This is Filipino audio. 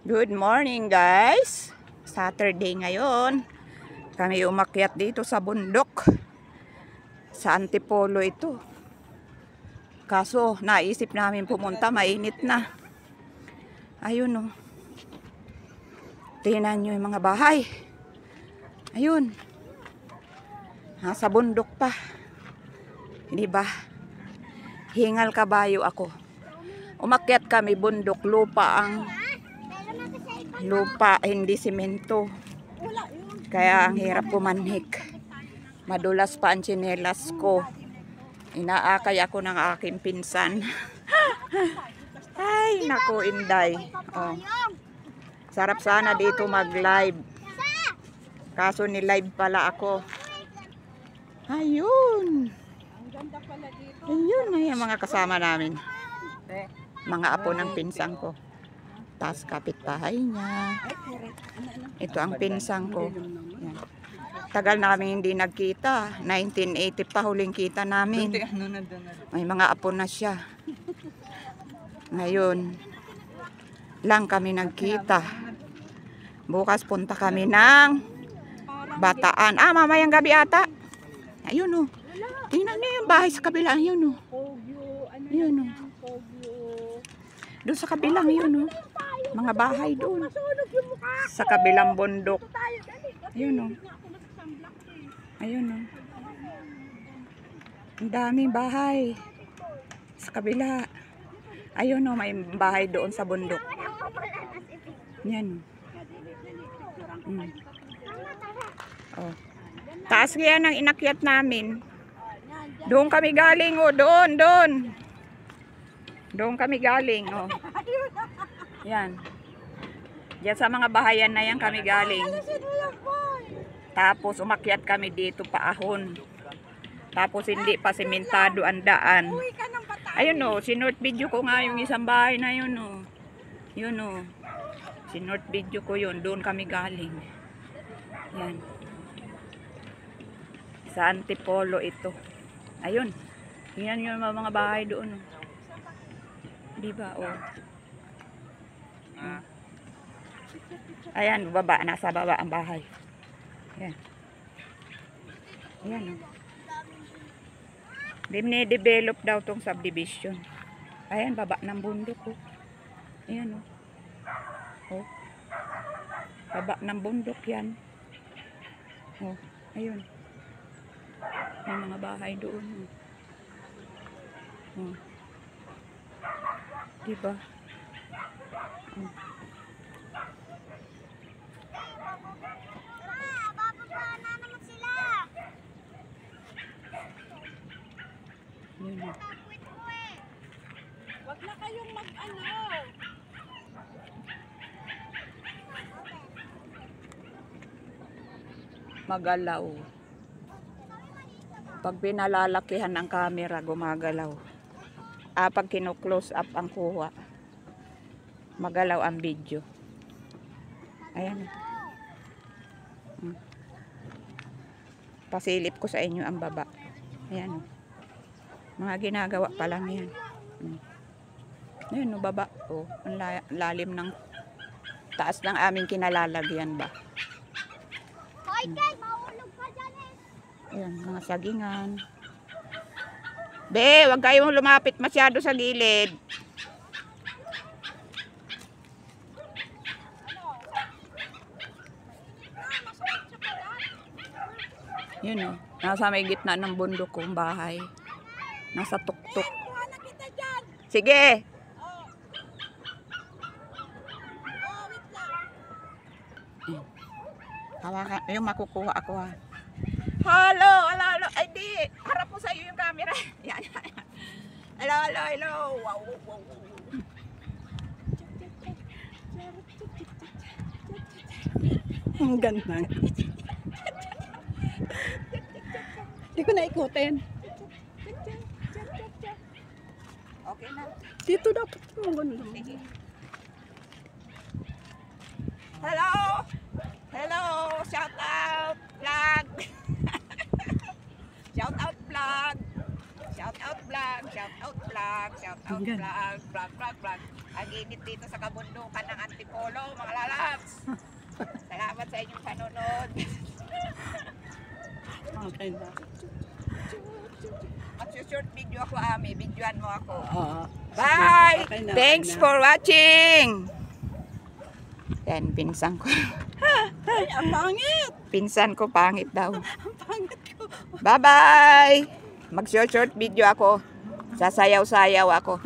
Good morning guys. Saturday ngayon. Kami umakyat dito sa bundok. Sa Antipolo ito. Kaso naisip namin pumunta, mainit na. Ayun oh. Tingnan nyo yung mga bahay. Ayun. Nasa bundok pa. Hindi ba? Hingal kabayo ako. Umakyat kami bundok, lupa hindi simento. Kaya ang hirap pumanhik. Madulas pa ang tsinelas ko. Inaakay ako ng aking pinsan. Ay, naku, Inday. Oh. Sarap sana dito mag-live. Kaso ni-live pala ako. Ayun. Ayun na yung mga kasama namin. Mga apo ng pinsan ko. Tas kapitbahay niya. Ito ang pinsan ko. Yan. Tagal na kami hindi nagkita. 1980 pa huling kita namin. May mga apo na siya. Ngayon lang kami nagkita. Bukas punta kami ng Bataan. Mamayang gabi ata. Ayun oh. Tingnan niyo yung bahay sa kabila. Ayun oh. Ayun oh. Doon sa kabilang yun oh. Mga bahay doon. Sa kabilang bundok. Ayun oh. Ayun oh. Ang daming bahay. Sa kabila. Ayun oh, may bahay doon sa bundok. Yan oh. Oh. Taas kaya ng inakyat namin. Doon kami galing oh. Doon. Doon kami galing oh. Yan. Diyan sa mga bahayan na yan kami galing. Tapos umakyat kami dito paahon. Tapos hindi pa sementado ang daan. Ayun oh, sinort video ko nga yung isang bahay na yun oh. Yun oh. Sinort video ko yun, doon kami galing. Yan. Sa Antipolo ito. Ayun. Tingnan nyo yung mga bahay doon oh. Diba oh. Ayan, baba, nasa baba ang bahay. Ayan. Ayan oh. Dine-develop daw tong subdivision. Ayan, baba ng bundok oh. Ayan oh. Oh. Baba ng bundok yan. Oh, ayun. May mga bahay doon oh. Oh. Diba? Oh. Yun. Wag na kayong mag-ano. Magalaw. Pag pinalalakihan ng camera, gumagalaw. Pag kino-close up ang kuha, magalaw ang video. Ayan. Pasilip ko sa inyo ang baba. Ayan. Mga ginagawa pa lang yan. Ayan, no, baba. Oh, ang lalim ng taas ng aming kinalalagyan ba. Ayan, mga sagingan. Be, wag kayong lumapit masyado sa gilid. Yun oh, nasa may gitna ng bundok kong bahay. Nasa tuktok. Sige. Hawakan, yung makukuha ako ha. Hello. Ay di, harap mo sa iyo yung camera. Yan. Hello. Wow. Ang ganda. Hindi ko na ikutin. Okay na. Dito dapat mo ganun. Sige. Hello, shout out vlog. Shout out vlog. vlog, shout out vlog, shout out vlog. Ang init dito sa kabundukan ng Antipolo, mga lalabs. Salamat sa inyong panonood. Okay na. Mag-short video ako, Ami. Videoan mo ako. Oo. Bye! Okay na, Thanks okay na. for watching! Yan, pinsan ko. Ay, ang pangit! Pinsan ko, pangit daw. Ang pangit ko. Bye-bye! Mag-short video ako. Sasayaw-sayaw ako.